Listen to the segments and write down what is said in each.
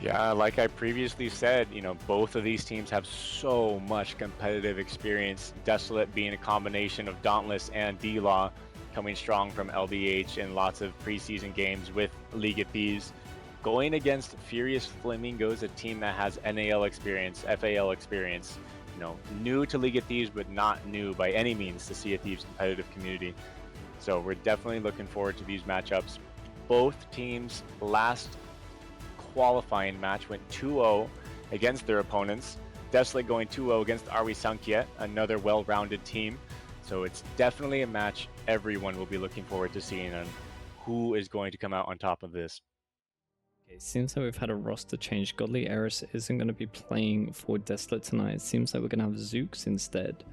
Yeah, like I previously said, both of these teams have so much competitive experience. Desolate being a combination of Dauntless and D-Law, coming strong from LBH in lots of preseason games with League of Thieves. Going against Furious Flamingos, a team that has NAL experience, FAL experience, new to League of Thieves, but not new by any means to Sea of Thieves competitive community. So we're definitely looking forward to these matchups. Both teams last qualifying match went 2-0 against their opponents. Desolate going 2-0 against Arwi Sankhya, another well-rounded team. So it's definitely a match everyone will be looking forward to seeing, and who is going to come out on top of this. Okay, seems like we've had a roster change. Godly Eris isn't going to be playing for Desolate tonight. It seems like we're going to have Zooks instead.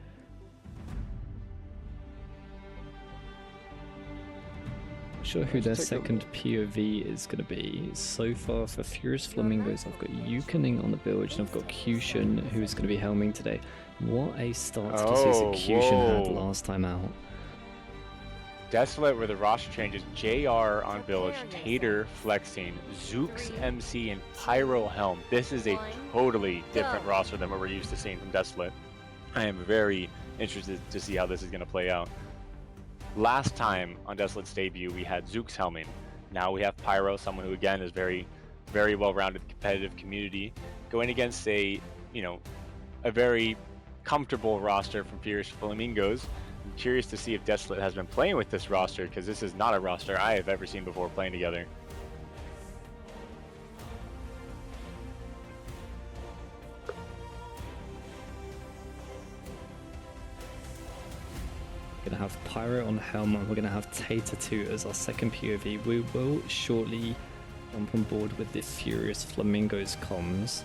Not sure who their second POV is going to be. So far for Furious Flamingos, I've got Yukoning on the build, and I've got Kyushin, who's going to be helming today. What a start to the season Kyushin had last time out. Desolate were the roster changes. JR on Village, Tater flexing, Zooks MC, and Pyro Helm. This is a totally different roster than what we're used to seeing from Desolate. I am very interested to see how this is going to play out. Last time on Desolate's debut, we had Zooks helming. Now we have Pyro, someone who again is very, very well-rounded competitive community, going against a very comfortable roster from Furious Flamingos. I'm curious to see if Desolate has been playing with this roster, because this is not a roster I have ever seen before playing together. We're going to have Pyro on Helm, and we're going to have Tater 2 as our second POV. We will shortly jump on board with the Furious Flamingos comms.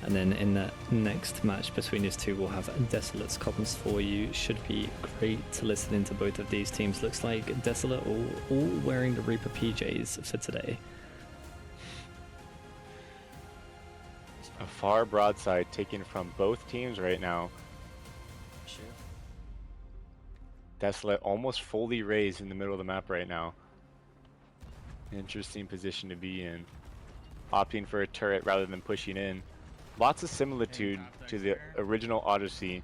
And then in that next match between these two, we'll have Desolate's comms for you. Should be great to listen into both of these teams. Looks like Desolate all wearing the Reaper PJs for today. A far broadside taken from both teams right now. Desolate almost fully raised in the middle of the map right now. Interesting position to be in. Opting for a turret rather than pushing in. Lots of similitude to the original Odyssey.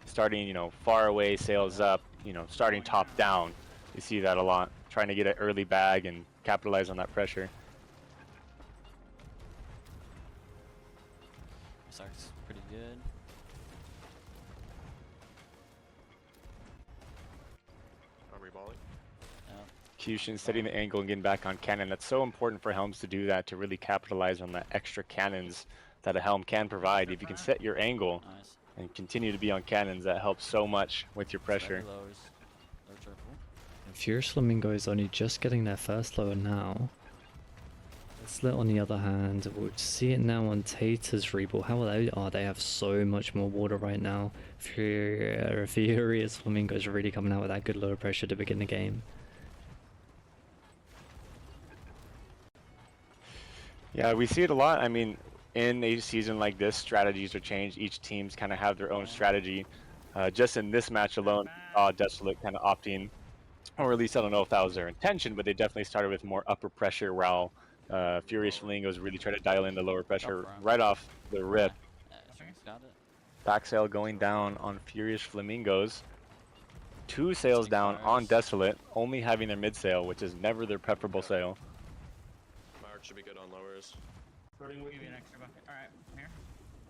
Starting, far away, sails up, starting top down. You see that a lot. Trying to get an early bag and capitalize on that pressure. Sark's pretty good. Kyushin setting the angle and getting back on cannon. That's so important for Helms to do that, to really capitalize on the extra cannons that a Helm can provide. If you can set your angle and continue to be on cannons, that helps so much with your pressure. Furious Flamingo is only just getting their first lower now. Desolate, on the other hand, we'll see it now on Tater's reball. How are they? Have so much more water right now. Furious Flamingos are really coming out with that good lower pressure to begin the game. Yeah, we see it a lot. I mean, in a season like this, strategies are changed. Each team's kind of have their own strategy. Just in this match alone, Desolate kind of opting, or at least I don't know if that was their intention, but they definitely started with more upper pressure, while Furious Flamingos really try to dial in the lower pressure right off the rip. Back sail going down on Furious Flamingos. 2 sails down on Desolate, only having their mid sail, which is never their preferable sail. Should be good on lowers.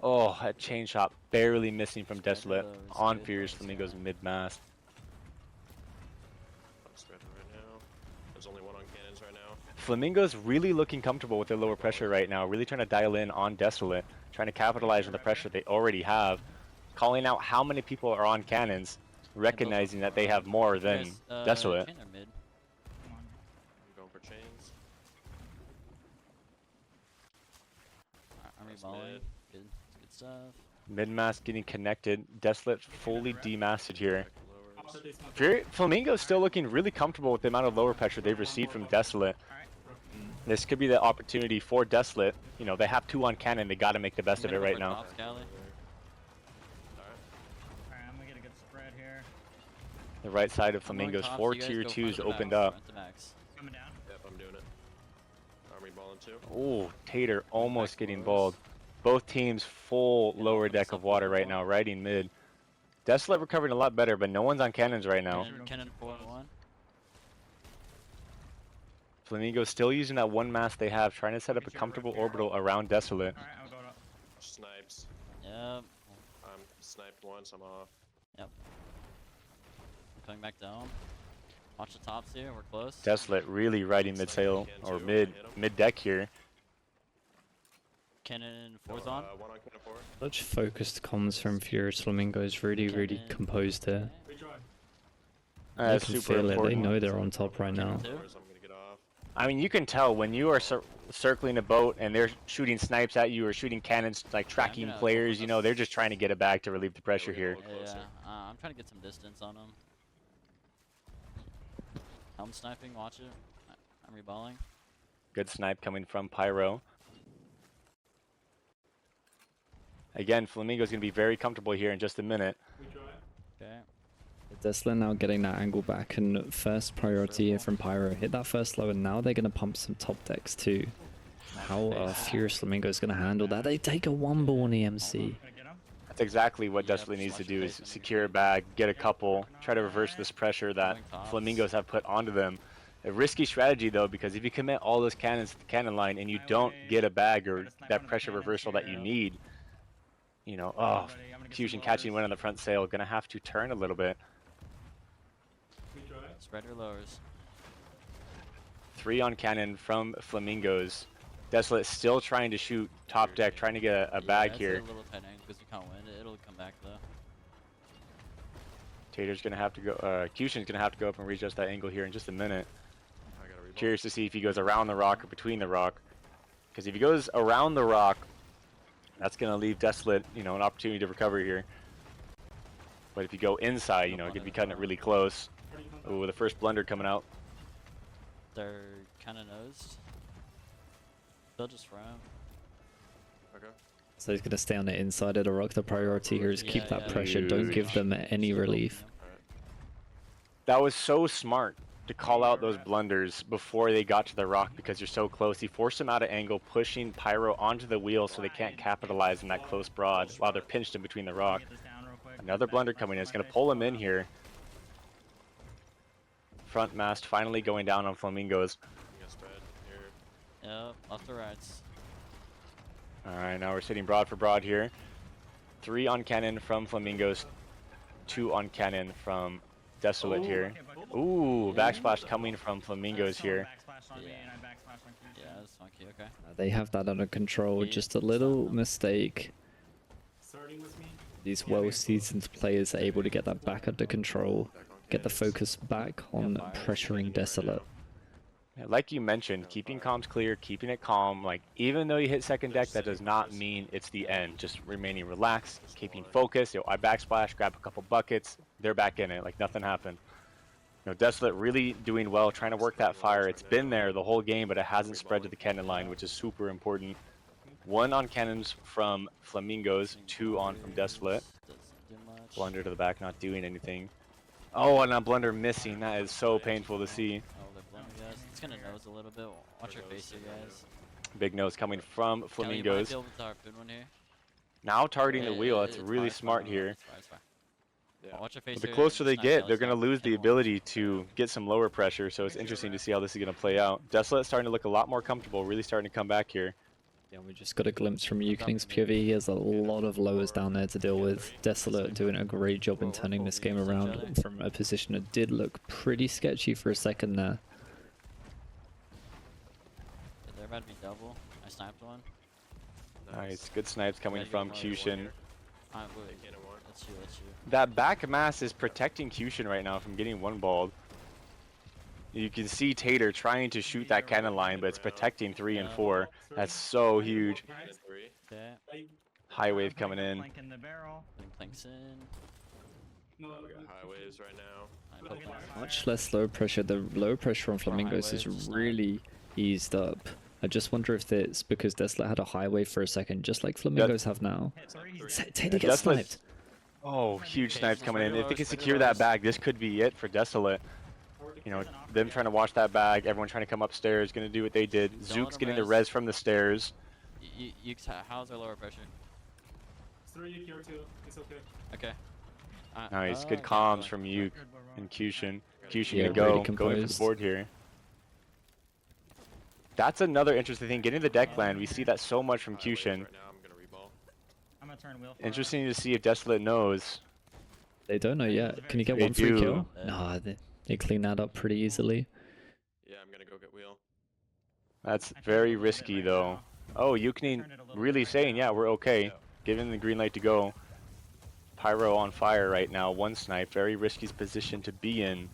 Oh, that chain shot barely missing from Desolate on Furious Flamingos mid-mast. Right now. There's only one on cannons right now. Flamingos really looking comfortable with their lower pressure right now, really trying to dial in on Desolate, trying to capitalize on the pressure they already have, calling out how many people are on cannons, recognizing that they have more than Desolate. Going for chains. Good stuff. Mid-mast getting connected. Desolate fully demasted here. Flamingo's still looking really comfortable with the amount of lower pressure they've received from Desolate. This could be the opportunity for Desolate. They have 2 on cannon. They got to make the best of it right now. The right side of Flamingos, 4 tier 2s opened up. Yep, I'm doing it. Army balling. falling too. Oh, Tater almost getting balled. Both teams full lower deck of water right now, riding mid. Desolate recovering a lot better, but no one's on cannons right now. Cannon 4-1. Flamingos still using that one mass they have, trying to set up a comfortable orbital around Desolate. Alright, I'll go up. Snipes. Yep. I'm sniped once. I'm off. Coming back down. Watch the tops here. We're close. Desolate really riding mid sail or mid deck here. Cannon 4's on. One on cannon 4. Such focused comms from Furious Flamingos, really composed here. We try. They That's can super feel it, they important. know they're on top right now. I'm gonna get off. I mean, you can tell when you are circling a boat and they're shooting snipes at you or shooting cannons, like tracking gonna players, you know, focus. they're just trying to get it back to relieve the pressure we're here. gonna look Yeah, closer. I'm trying to get some distance on him. I'm sniping, watch it. I'm reballing. Good snipe coming from Pyro. Again, Flamingo's going to be very comfortable here in just a minute. We try. Okay. Desolate now getting that angle back, and first priority here from Pyro. Hit that first low, and now they're going to pump some top decks too. How are Furious Flamingos going to handle that? They take a one ball on EMC. Gonna get him. That's exactly what Yep, Desolate needs to watch do your is face. secure a bag, get a couple, try to reverse this pressure that Going tops. Flamingos have put onto them. A risky strategy though, because if you commit all those cannons to the cannon line and you don't get a bag or that pressure reversal that you need, you know, oh, Fusion catching one on the front sail, gonna have to turn a little bit. We try. Spread your lowers. 3 on cannon from Flamingos. Desolate still trying to shoot top deck, trying to get a bag it's here. A little tight angle because you can't win. It'll come back though. Tater's gonna have to go. Fusion's gonna have to go up and readjust that angle here in just a minute. I gotta rebalance. Curious to see if he goes around the rock or between the rock. Because if he goes around the rock, that's going to leave Desolate, you know, an opportunity to recover here. But if you go inside, you know, it could be cutting it really close. Ooh, the first blunder coming out. They're kind of nosed. They'll just ram. Okay. So he's going to stay on the inside of the rock. The priority here is keep Yeah, that yeah. pressure. Don't give them any relief. That was so smart to call out those blunders before they got to the rock because you're so close. He forced them out of angle, pushing Pyro onto the wheel so they can't capitalize in that close broad while they're pinched in between the rock. Get this down real quick. Another blunder coming in. It's going to pull him in here. Front mast finally going down on Flamingos. I'm gonna spread here. Yep, left to rights. Alright, now we're sitting broad for broad here. 3 on cannon from Flamingos. 2 on cannon from Desolate here. Ooh, backsplash coming from Flamingos here. Backsplash on me and I backsplash on Fusion. Yeah, that's funky. Okay. They have that under control. Just a little mistake. Starting with me. These well-seasoned players are able to get that back under control. Get the focus back on pressuring Desolate. Yeah, like you mentioned, keeping comms clear, keeping it calm. Like, even though you hit second deck, that does not mean it's the end. Just remaining relaxed, keeping focus. I backsplash, grab a couple buckets, they're back in it, like nothing happened. You know, Desolate really doing well, trying to work that fire. It's been there the whole game, but it hasn't spread to the cannon line, which is super important. 1 on cannons from Flamingos, 2 on from Desolate. Doesn't do much. Blunder to the back, not doing anything. Oh, and a blunder missing. That is so painful to see. Oh, they're blowing guys. It's gonna nose a little bit. Watch your face here, guys. Big nose coming from Kelly, you might Flamingos. deal with the harpoon one here. Now targeting the wheel. That's It's really fine, it's smart fine, here. it's fine, it's fine. Yeah. Watch your face But the here, closer they snipe get, Kelly's they're going to down. lose the Can't ability to get some lower pressure, so it's interesting to see how this is going to play out. Desolate starting to look a lot more comfortable, really starting to come back here. Yeah, we just got a glimpse from Eucling's POV. He has a lot of lowers down there to deal with. Desolate doing a great job in turning this game around from a position that did look pretty sketchy for a second there. They're about to be double. I sniped one. Nice, good snipes coming Ready to from go for Cushion. Wait, Cannon 1. that's you, that's you. That back mass is protecting Cushion right now from getting one balled. You can see Tater trying to shoot that cannon line, but it's protecting 3 and 4. That's so huge. Cannon 3. Okay. High wave coming in. Plank in the barrel. Putting planks in. No, We got high waves right now. I put planks. Much less low pressure. The low pressure on Flamingos has highways, snipe. really eased up. I just wonder if it's because Desolate had a highway for a second, just like Flamingos have now. hit 3. Tater gets Desolate- sniped. Oh, huge snipes coming in. If they can Spread your secure that lowers. bag, this could be it for Desolate. You know, them trying to watch that bag, everyone trying to come upstairs, gonna do what they did. let Zook's him getting the res. res from the stairs. How's our lower pressure? Throw you here too. It's okay. Okay. Nice, good okay, comms really. from Uke and Cushion. Cushion Yeah, gonna go, really going for the composed. board here. That's another interesting thing. Getting the deck land, we see that so much from Cushion. Right now, I'm gonna reball. I'm gonna turn wheel. fire. Interesting to see if Desolate knows. They don't know yet. Can you get They one free do. kill? Nah, they clean that up pretty easily. Yeah, I'm gonna go get wheel. That's I turned it a very little bit risky right though. now. Oh, I Yuknin turned it a little really bit right saying, now. yeah, we're okay. Yeah. Giving the green light to go. Pyro on fire right now, one snipe, very risky position to be in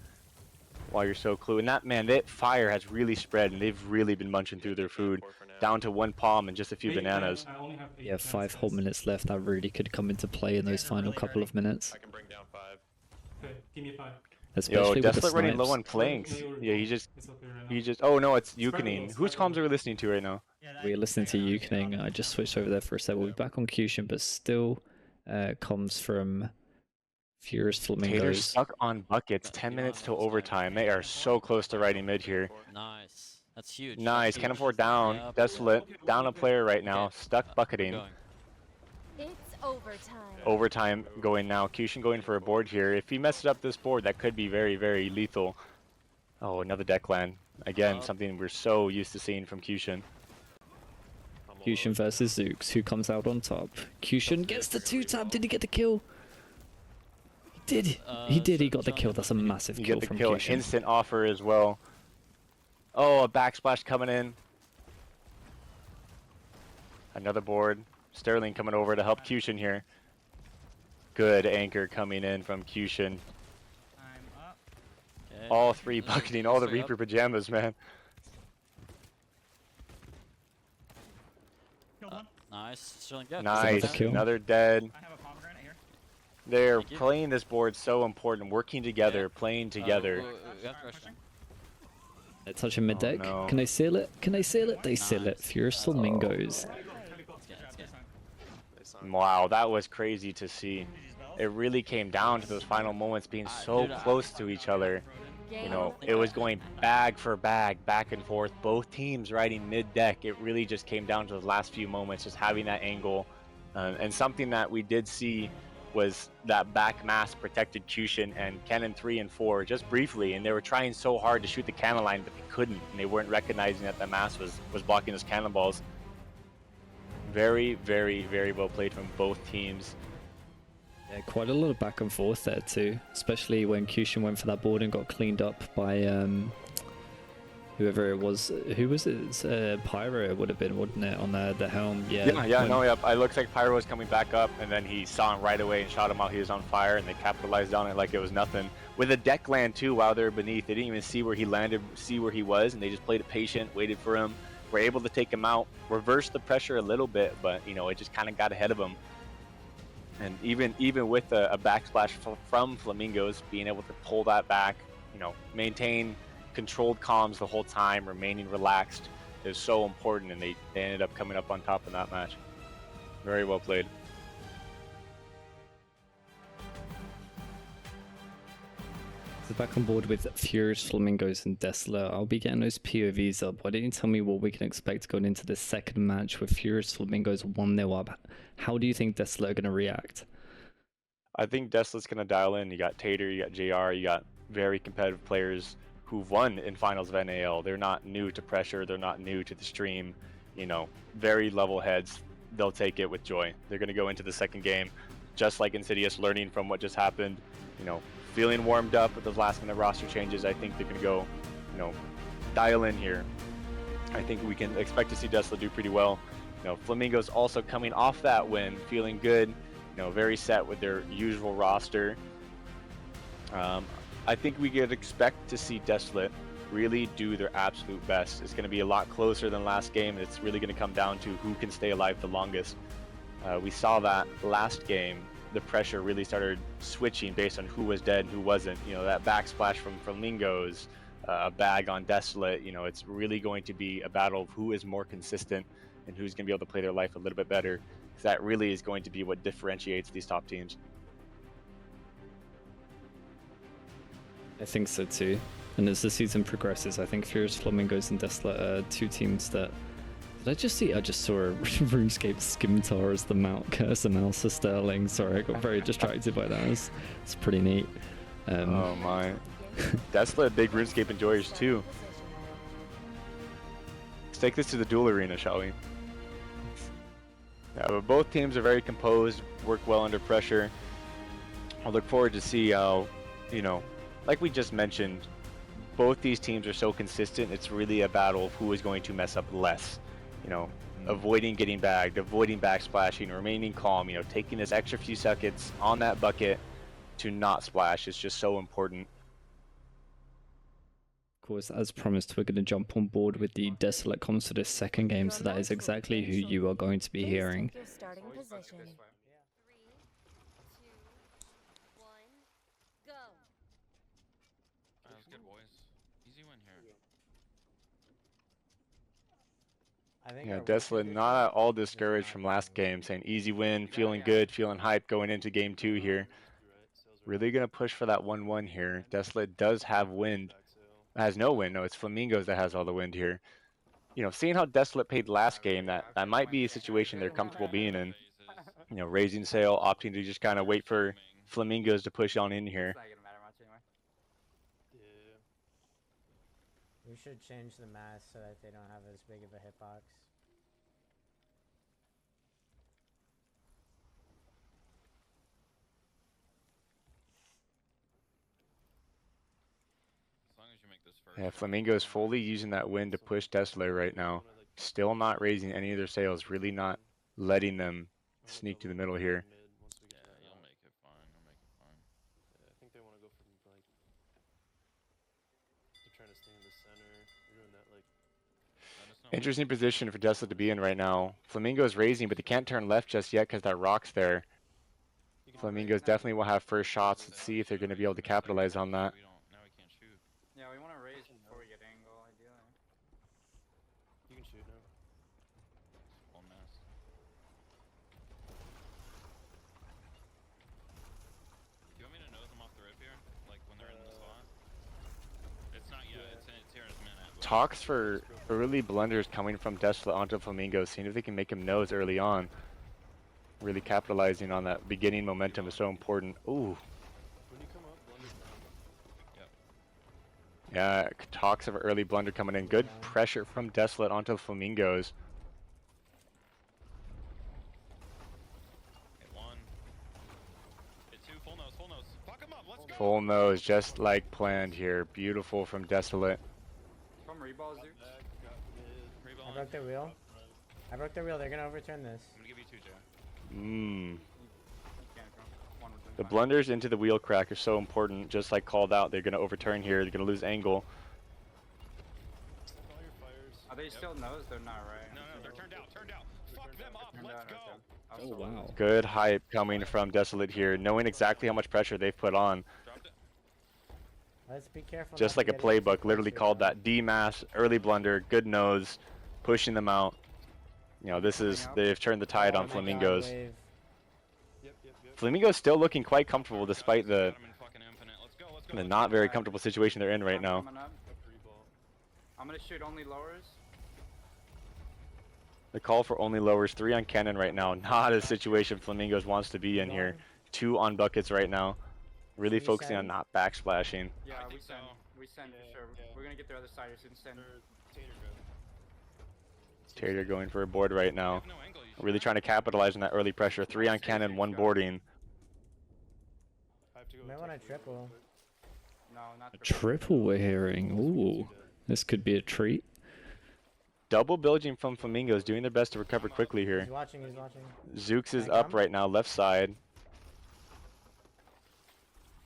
while you're so clue. And that, man, that fire has really spread and they've really been munching through their food. For now. Down to one palm and just a few Eight bananas. minutes, I only have 8 Yeah, 5 whole guys. minutes left. That really could come into play in You those guys are final really couple of minutes. I can bring down 5. Okay, give me 5. Especially Yo, with the Desolate running low snipes. on planks. No, Yeah, he just, It's okay right now. oh no, it's Spread the Yukanin. wheel, Whose spread the comms are we listening to right now? Yeah, We're listening to yeah, Yukening. I just switched over there for a sec. We'll be back on Cushion, but still comms from Furious Tater Flamingos. stuck on buckets, 10 minutes till overtime. They are so close to riding mid here. Nice. That's huge. Nice, That's Cannon huge. 4 down. Yep. Desolate, down a player right now, Okay. stuck We're bucketing. going. It's overtime. Overtime going now. Cushion going for a board here. If he messes up this board, that could be very, very lethal. Oh, another deck land. Again, something we're so used to seeing from Cushion. Cushion versus Zooks. Who comes out on top? Cushion gets the 2-tap. Did he get the kill? He did. He did. He got the kill. That's a massive You kill get the from kill, Cushion. instant offer as well. Oh, a backsplash coming in. Another board. Sterling coming over to help Cushion here. Good anchor coming in from Cushion. I'm up. Okay. All three bucketing, all the Straight up. Reaper pajamas, man. Killed one. Nice. Sterling, yeah. Nice, another kill. another dead. I have a pomegranate here. They're Thank you. playing this board so important, working together, Yeah. playing together. We have pressure. They're touching mid deck. no. Can they seal it? Can they seal it? They seal it. Nice. Furious Flamingos. Really close. Yeah, Good job, yeah. this time. Wow, that was crazy to see. GG's bells. It really came down to those final moments being so Dude, close to each other. You know, it was going bag for bag, back and forth. Both teams riding mid deck. It really just came down to the last few moments, just having that angle. And something that we did see was that back mass protected Cushion and Cannon 3 and 4 just briefly, and they were trying so hard to shoot the cannon line, but they couldn't, and they weren't recognizing that the mass was blocking those cannonballs. Very, very, very well played from both teams. Yeah, quite a lot of back and forth there too, especially when Cushion went for that board and got cleaned up by whoever it was. Who was it? Pyro it would have been, wouldn't it, on the helm? Yeah. Yep. It looks like Pyro was coming back up, and then he saw him right away and shot him while he was on fire, and they capitalized on it like it was nothing. With a deck land too, while they were beneath, they didn't even see where he landed, see where he was, and they just played it patient, waited for him, were able to take him out, reverse the pressure a little bit, but you know, it just kind of got ahead of him. And even with a backsplash from Flamingos, being able to pull that back, you know, maintain controlled comms the whole time, remaining relaxed is so important, and they ended up coming up on top in that match. Very well played. So back on board with Furious Flamingos and Desolate. I'll be getting those POVs up. Why don't you tell me what we can expect going into the second match with Furious Flamingos 1-0 up? How do you think Desolate are going to react? I think Desolate's going to dial in. You got Tater, you got JR, you got very competitive players who've won in finals of NAL. They're not new to pressure. They're not new to the stream. You know, very level heads. They'll take it with joy. They're going to go into the second game just like Insidious, learning from what just happened. You know, feeling warmed up with those last minute roster changes. I think they're going to go, you know, dial in here. I think we can expect to see Desolate do pretty well. You know, Flamingos also coming off that win, feeling good. You know, very set with their usual roster. I think we could expect to see Desolate really do their absolute best. It's going to be a lot closer than last game. It's really going to come down to who can stay alive the longest. We saw that last game. The pressure really started switching based on who was dead and who wasn't. You know, that backsplash from Flamingos, a bag on Desolate. You know, it's really going to be a battle of who is more consistent and who's going to be able to play their life a little bit better. That really is going to be what differentiates these top teams. I think so too. And as the season progresses, I think Furious, Flamingos, and Desolate are two teams that. Did I just see? I just saw a RuneScape Skimtar as the Mount Cursor Mouse of Sterling. Sorry, I got very distracted by that. It's pretty neat. Oh my. Desolate, big RuneScape enjoyers too. Let's take this to the duel arena, shall we? Yeah, but both teams are very composed, work well under pressure. I look forward to see how, you know, like we just mentioned, both these teams are so consistent. It's really a battle of who is going to mess up less. You know, avoiding getting bagged, avoiding backsplashing, remaining calm, you know, taking this extra few seconds on that bucket to not splash is just so important. Of course, as promised, we're going to jump on board with the Desolate comms for this second game, so that is exactly who you are going to be Please hearing. take your starting position. 3, 2, 1, go. Let's good, boys. Easy win here. Yeah, Desolate not at all discouraged from last game, saying easy win, feeling good, feeling hyped going into game 2 here. Really going to push for that 1-1 here. Desolate does have wind. Has no wind. No, it's Flamingos that has all the wind here. You know, seeing how Desolate played last game, that might be a situation they're comfortable being in. You know, raising sail, opting to just kind of wait for Flamingos to push on in here. We should change the mask so that they don't have as big of a hitbox. As long as you make this first. Yeah, Flamingos fully using that wind to push Desolate right now. Still not raising any of their sails, really not letting them sneak to the middle here. Yeah, you'll make it fine. You'll make it fine. Yeah, I think they want to go for like. They're trying to stay in the center. They're doing that like. Interesting position for Desolate to be in right now. Flamingo's raising, but they can't turn left just yet because that rock's there. Flamingos definitely will have first shots. Let's see if they're going to be able to capitalize on that. Now we can't shoot. Yeah, we want to raise before we get angle, ideally. You can shoot now. Full mess. Do you want me to nose them off the rip here? Like when they're in the slot? It's not yet. It's here in a minute. But Talks for early blunders coming from Desolate onto Flamingos, seeing if they can make him nose early on. Really capitalizing on that beginning momentum is so important. Ooh. When you come up, blunder's down. Yeah, talks of an early blunder coming in. Good pressure from Desolate onto Flamingos. hit one. Hit two. Full nose. Full nose. Fuck him up. Let's go. Full nose, just like planned here. Beautiful from Desolate. From reballs, dude. Back, got mid. I Reballing. broke their wheel. I broke their wheel. They're gonna overturn this. I'm gonna give you two, Joe. The blunders into the wheel crack are so important. Just like called out, they're going to overturn here. They're going to lose angle. Step all your fires. Are they still nose? They're not, right? No, they're turned out. Turned out. Fuck them up. Let's go. Oh, wow. Good hype coming from Desolate here, knowing exactly how much pressure they've put on. Dropped it. Let's be careful. Just not like to a get into playbook, literally close called here. that D-mass, early blunder, good nose, pushing them out. You know, they've turned the tide Oh on my God, Flamingos. wave. Yep. Flamingos still looking quite comfortable despite the Got him in fucking infinite. Let's go. Let's go. the let's not go. very comfortable situation they're in right now. Coming up. I'm gonna shoot only lowers. The call for only lowers, 3 on cannon right now. Not a situation Flamingos wants to be in here. 2 on buckets right now. Really Should we focusing on send? not backsplashing. Yeah, I we think send. so. We send Yeah, for sure. yeah. We're gonna get their other side as soon as send. Tater go. Tater going for a board right You now. have no angle, you Really sure? trying to capitalize on that early pressure. 3 on cannon, 1 boarding. I have to go. Might want to triple. No, not A triple we're hearing. Ooh, this could be a treat. Double bilging from Flamingos, doing their best to recover quickly here. He's watching. He's watching. Zooks is Can I up come? right now, left side.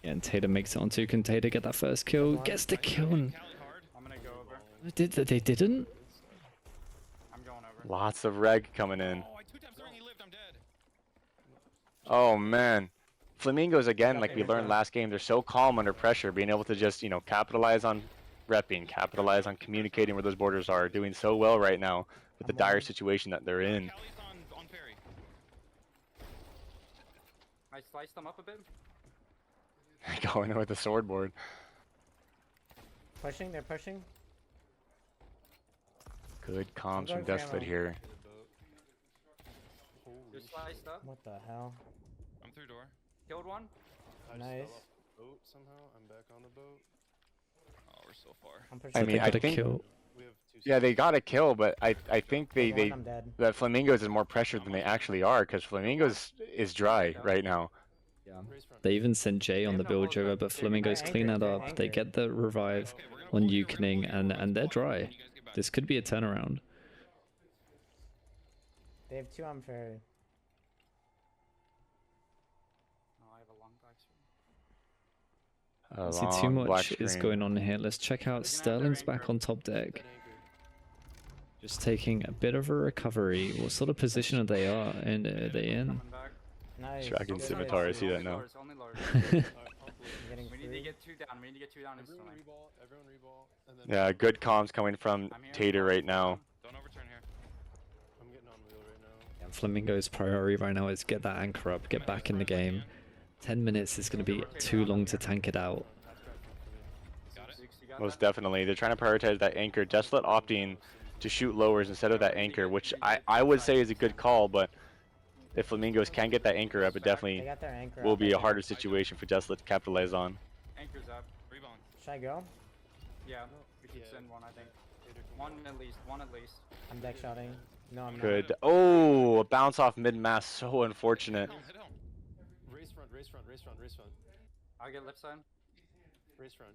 Yeah, and Tater makes it on 2. Can Tater get that first kill? Gets the kill. And Cali hard. I'm gonna go over. they didn't? I'm going over. Lots of reg coming in. Oh, I 2 times 3 and he lived. I'm dead. Oh man. Flamingos again, like we learned last game, they're so calm under pressure, being able to just, you know, capitalize on repping, capitalize on communicating where those borders are, doing so well right now with the dire situation that they're in. Cali's on Perry. I sliced them up a bit. Going with the sword board. Pushing, they're pushing. Good comms from going for Desolate ammo. here. Just sliced up. What the hell? I'm through door. Killed one. I just Nice. fell off the boat somehow. I'm back on the boat. Oh, we're so far. I'm So pushing. mean, they I got a think- kill. We have 2 Yeah, they seconds. got a kill, but I think Killed one, they I'm dead. the Flamingos is more pressured than they actually are because Flamingos is dry right now. Yeah. Race front. They even sent Jay on They the have no build holes, over, but but they're Flamingos anchored, clean that they're up. They anchored. get the revive Okay, we're gonna on pull here, we're gonna Yukening, pull here, and we're they're gonna pull dry. here, and you guys get back. This could be a turnaround. They have 2 on ferry. Oh, I have a long back screen. A See, too long black much is screen. going on here. Let's check out They're gonna have their Sterling's back anchor. on top deck. That anchor. Just taking a bit of a recovery. What sort of position are they in? Coming back. Nice. Dragon good Scimitar, I hit. see that Only now. lowers, only lowers. Alright, pump loop. Getting We need to free. get 2 down. We need to get 2 down Everyone instantly. reball. Everyone reball. And then Yeah, good comms coming from I'm here. Tater right now. Don't overturn here. I'm getting on wheel right now. And Flamingo's priority right now is get that anchor up, get back in the game. 10 minutes is going to be too long to tank it out. That's back front for me. Got it. 60, got Most that? definitely. They're trying to prioritize that anchor. Desolate opting to shoot lowers instead of that anchor, which I would say is a good call, but if Flamingos can get that anchor up, it They definitely got their anchor will up, be I a think. harder situation for Desolate to capitalize on. Anchor's up. Rebound. Should I go? Yeah, we should Yeah. send one, I think. Tater can One go. at least, one at least. I'm deck shotting. No, I'm not. Good. Oh, a bounce off mid-mass. So unfortunate. Hit home. Race front, race front, race front, race front. I'll get left side. Race front.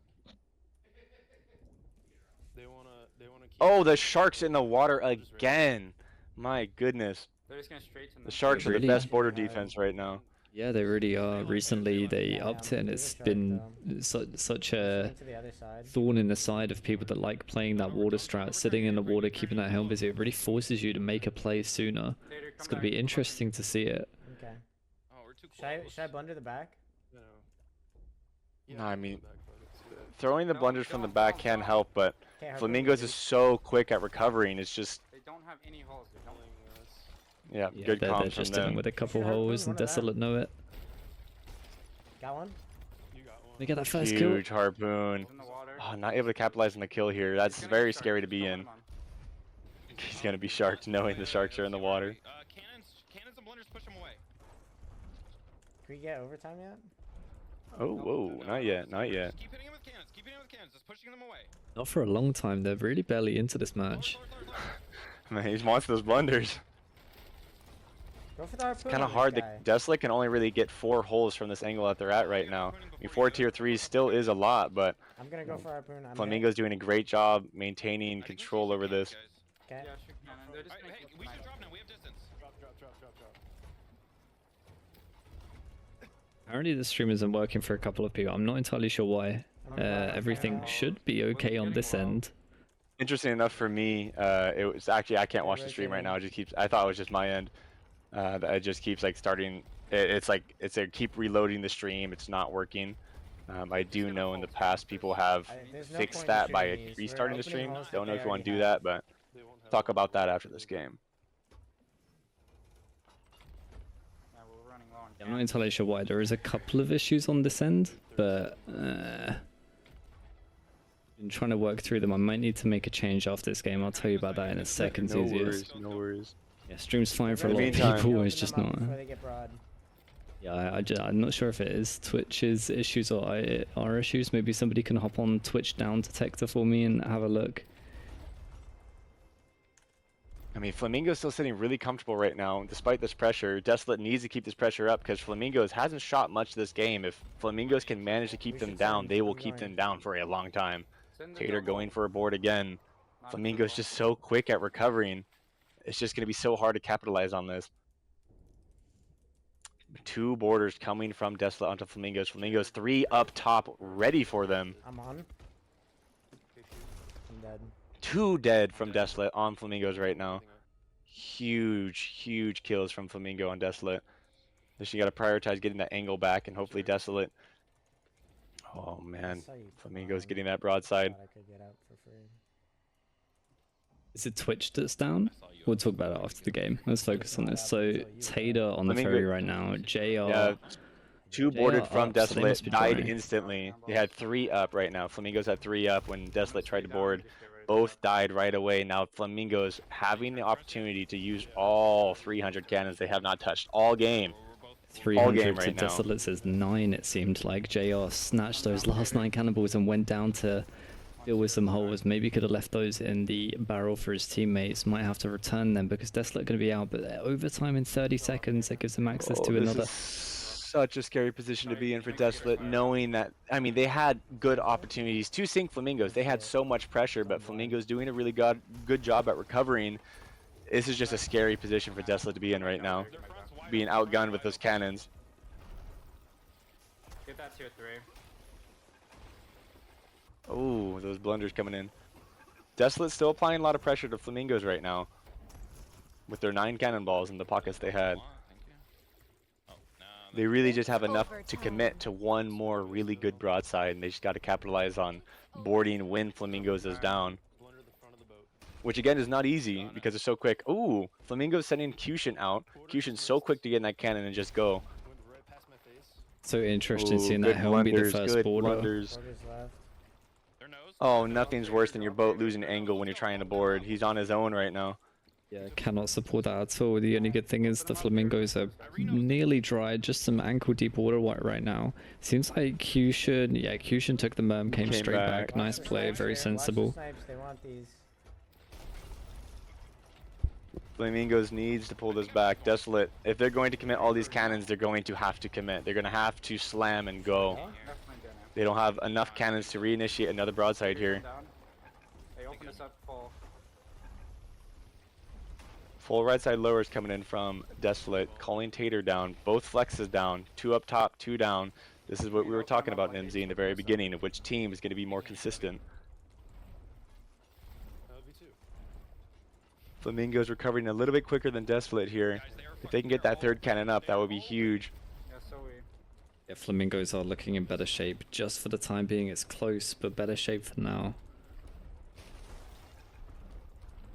They wanna keep Oh, the Sharks in the water again. My goodness. They're just gonna straight to The Sharks are the Really? best border defense right now. Yeah, they really are. Recently, they Yeah, upped it, and I'm it's pretty been sure such a Swing to the other side. thorn in the side of people that like playing that water strat, sitting in the water, keeping that helm busy. It really forces you to make a play sooner. Tater, It's come going to back. be interesting to see it. Okay. Oh, we're too Should I close. blunder the back? You know. No, I I'll go mean, back, fuck it, see that. Throwing the No, blunders from the don't, back don't, can don't. help, but Okay, Harpoon, Flamingos please. is so quick at recovering. It's just, They don't have any holes. They don't. Pulling this. yeah, Yeah, good they're comms from just dealing them. with a couple Should I put holes, one and of that? Desolate know it. Got one? You got one. They get that first kill. Huge harpoon. He's in the water. Oh, not able to capitalize on the kill here. That's He's gonna very get sharked, scary to just be don't let in. him on. He's gonna be sharked knowing the sharks are in the water. Cannons and blunders, push them away. Can we get overtime yet? Oh, whoa, not yet, not yet. Just keep hitting him with cannons. Keep hitting him with cannons. Just pushing them away. Not for a long time. They're really barely into this match. Lower. Man, he wants those blunders. Go for the harpoon. Kind on of this hard. The guy. Desolate can only really get 4 holes from this angle that they're at right now. I mean, 4 tier 3s still is a lot, but I'm gonna go for harpoon. I'm Flamingo's doing a great job maintaining control over this. Okay. Yeah, shoot cannon. They're just Alright, making hey, we it should nice. drop now. We have distance. Drop, drop, drop, drop, drop. Apparently, the stream isn't working for a couple of people. I'm not entirely sure why. Everything should be okay on this end. Interesting enough for me, it was actually I can't watch the stream right now. It just keeps. I thought it was just my end. That it just keeps like starting. It's like it's a keep reloading the stream. It's not working. I do know in the past people have There's no fixed point in that by shooting these. We're restarting the opening stream. holes that Don't know they if you want to already do have. that, but They won't have talk a about that blue after this game. Yeah, we're running low on I'm not entirely sure why. There is a couple of issues on this end, but been trying to work through them. I might need to make a change after this game. I'll tell you about that in a second. No Enthusiast. worries, no worries. Yeah, stream's fine for a In lot the of meantime- people. Open It's just them up not. before they get broad. Yeah, I'm not sure if it is Twitch's issues or our issues. Maybe somebody can hop on Twitch down detector for me and have a look. I mean, Flamingo's still sitting really comfortable right now, despite this pressure. Desolate needs to keep this pressure up because Flamingos hasn't shot much this game. If Flamingos can manage to keep We them should down, send they will them keep going. them down for a long time. Send them Tater to going hole. for a board again. Not Flamingo's to just so quick at recovering. It's just going to be so hard to capitalize on this. 2 borders coming from Desolate onto Flamingos. Flamingos 3 up top, ready for them. I'm on. I'm dead. 2 dead from Desolate on Flamingos right now. Huge, huge kills from Flamingo on Desolate. Just you got to prioritize getting that angle back and hopefully Desolate. Oh man, saw you Flamingo's climb. getting that broadside. Thought I could get out for free. Is it Twitch that's down? I saw you. We'll talk about it after the game. Let's focus on this. So Tater on the Flamingo- ferry right now. JR Yeah, Two They boarded are from up, so they Desolate, must be died drawing. instantly. They had 3 up right now. Flamingos had 3 up when Desolate tried to Stay down, board. just get ready to Both go. died right away. Now Flamingos having the opportunity to use all 300 cannons they have not touched all game. We're both 300 right to now. Desolate says 9, it seemed like. JR snatched those last 9 cannonballs and went down to deal with some holes. Maybe could have left those in the barrel for his teammates. Might have to return them because Desolate going to be out. But overtime in 30 seconds, that gives them access to This another. is such a scary position to be in for Desolate, knowing that, I mean, they had good opportunities to sink Flamingos. They had so much pressure, but Flamingos doing a really good job at recovering. This is just a scary position for Desolate to be in right now, being outgunned with those cannons. Get that tier 3. Oh, those blunders coming in. Desolate's still applying a lot of pressure to Flamingos right now, with their 9 cannonballs in the pockets they had. Thank you. Oh, no. They really just have enough to commit to one more really good broadside, and they just got to capitalize on boarding when Flamingos is down. Blunder the front of the boat. Which again is not easy because it's so quick. Ooh, Flamingo's sending Cushion out. Cushion's so quick to get in that cannon and just go. Went right past my face. So interesting Ooh, seeing good that helm be the blunders, first good border. blunders. Borders left. Their nose. Oh, nothing's worse than your boat losing angle when you're trying to board. He's on his own right now. Yeah, cannot support that at all. The only good thing is the Flamingos are nearly dry, just some ankle deep water right now. Seems like Cushion took the merm, came Came straight back. back. Nice play, very Watch the sensible. snipes, they want these. Flamingos needs to pull this back. Desolate, if they're going to commit all these cannons, they're going to have to commit. They're going to have to slam and go. Definitely gonna. They don't have enough cannons to reinitiate another broadside here. Down. They open us up full. Full right side lowers coming in from Desolate, calling Tater down. Both flexes down, 2 up top, 2 down. This is what we were talking about, Nimsy, in the very beginning, of which team is going to be more consistent. That would be 2. Flamingos recovering a little bit quicker than Desolate here. If they can get that 3rd cannon up, that would be huge. Yeah, so we. Yeah, Flamingos are looking in better shape. Just for the time being, it's close, but better shape for now.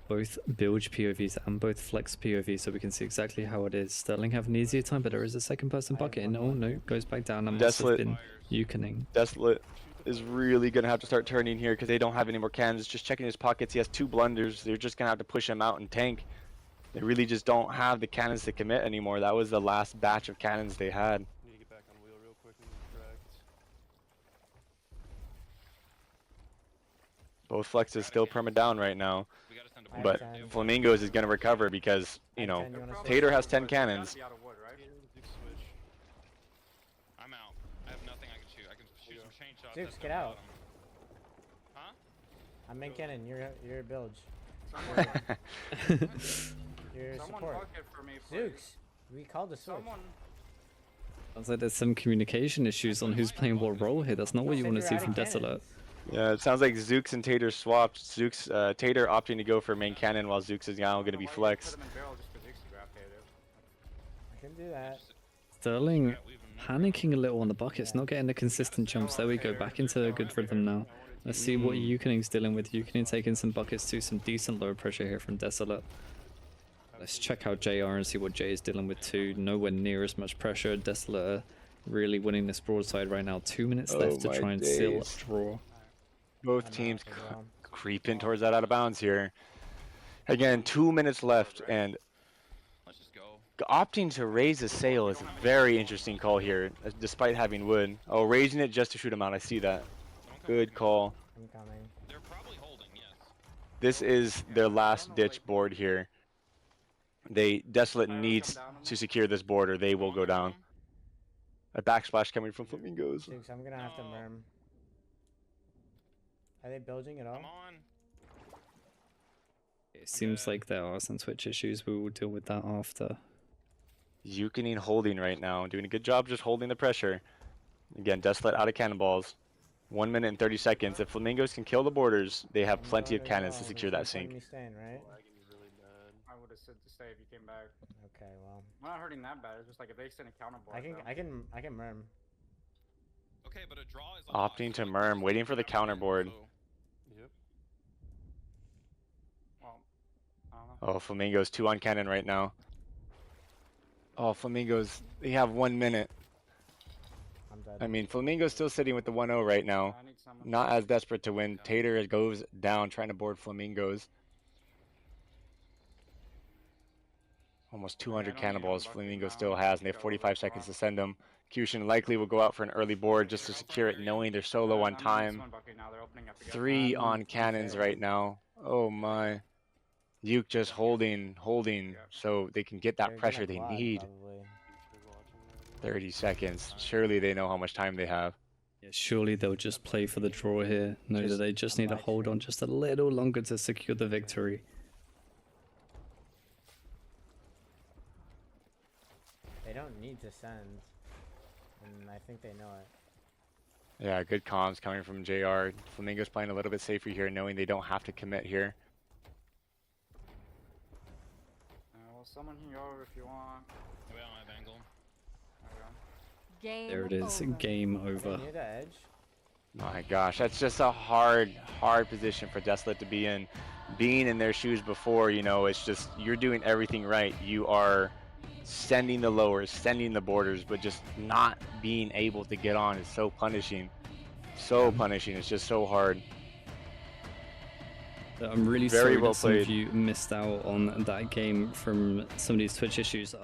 Both bilge POVs and both flex POVs, so we can see exactly how it is. Sterling have an easier time, but there is a second person bucket. And oh no, goes back down. And must have Desolate. been Yukoning. Desolate is really going to have to start turning here because they don't have any more cannons. Just checking his pockets. He has 2 blunders. They're just going to have to push him out and tank. They really just don't have the cannons to commit anymore. That was the last batch of cannons they had. Need to get back on wheel real quick and distract. Both flexes still perma down right now. We gotta send a I have But 10. Flamingos is going to recover because, you know, 10, you wanna Tater switch? has 10 cannons. Be out of wood, right? Big switch. I'm out. I have nothing I can shoot. I can shoot some chain shots. Zooks, at get the out. bottom. Huh? I'm main cannon, you're bilge. Someone, You're someone support. bucket for me, please. Zooks, we called a switch. Someone. Sounds like there's some communication issues on who's playing what role here. That's not what you want to see from Desolate. Yeah, it sounds like Zooks and Tater swapped. Zooks, Tater opting to go for main cannon while Zooks is now going to be flex. Put them in barrel just for Zooks to grab Tater. I can do that. Sterling panicking a little on the buckets, not getting the consistent jumps. There we go, back into a good rhythm now. Let's see what Yukoning's dealing with. Yukoning taking some buckets too, some decent low pressure here from Desolate. Let's check out JR and see what Jay is dealing with too. Nowhere near as much pressure. Desolate are really winning this broadside right now. 2 minutes left to my try and seal a days. draw. Both I'm teams out as well. creeping towards that out of bounds here. Again, 2 minutes left, and Let's just go. opting to raise a sail is a very interesting call here, despite having wood. Oh, raising it just to shoot him out. I see that. Good call. I'm coming. They're probably holding, yes. This is their last ditch board here. Desolate needs to secure this board or they will go down. A backsplash coming from Flamingos. Zooks, I'm gonna have to No. merm. Are they bilging at all? Come on. It seems like there are some Twitch issues. We will deal with that after. Yukoning holding right now, doing a good job just holding the pressure. Again, Desolate out of cannonballs. 1 minute and 30 seconds. If Flamingos can kill the borders, they have I'm plenty of going as cannons to well. secure There's that no point in sink. Me staying, right? Lagging really bad. I would have said to stay if you came back. Okay, well, We're not hurting that bad. It's just like if they send a counter board. I can merm. Okay, but a draw is a Opting loss. to Like, merm, this waiting is for the happening, counterboard. so- Yep. Well, I don't know. Oh, Flamingos 2 on cannon right now. Oh, Flamingos, they have 1 minute. I'm dead. I mean, Flamingo's still sitting with the 1-0 right now. I need someone. Not as desperate to win. Tater goes down trying to board Flamingos. Almost 200 don't need cannonballs him Flamingo bucking still down. has, and they have Go 45 with seconds to Rock. send them. Cushion likely will go out for an early board just to secure it, knowing they're so low on I mean, time. someone bucking now. They're opening up again. 3 on cannons right now. Oh my. Uke just holding, so they can get that They're pressure gonna they quad, need. Probably. 30 seconds. Surely they know how much time they have. Yeah, surely they'll just play for the draw here. Know that they just need to hold on just a little longer to secure the victory. They don't need to send, and I think they know it. Yeah, good comms coming from JR. Flamingo's playing a little bit safer here, knowing they don't have to commit here. Well, someone can go over if you want. We don't have angle. There we go. Game There it is. over. Game Are they over. near the edge? My gosh, that's just a hard position for Desolate to be in. Being in their shoes before, you know, it's just, you're doing everything right. You are sending the lowers, sending the borders, but just not being able to get on is so punishing. So punishing. It's just so hard. I'm really Very sorry well that some of played. you missed out on that game from some of these Twitch issues.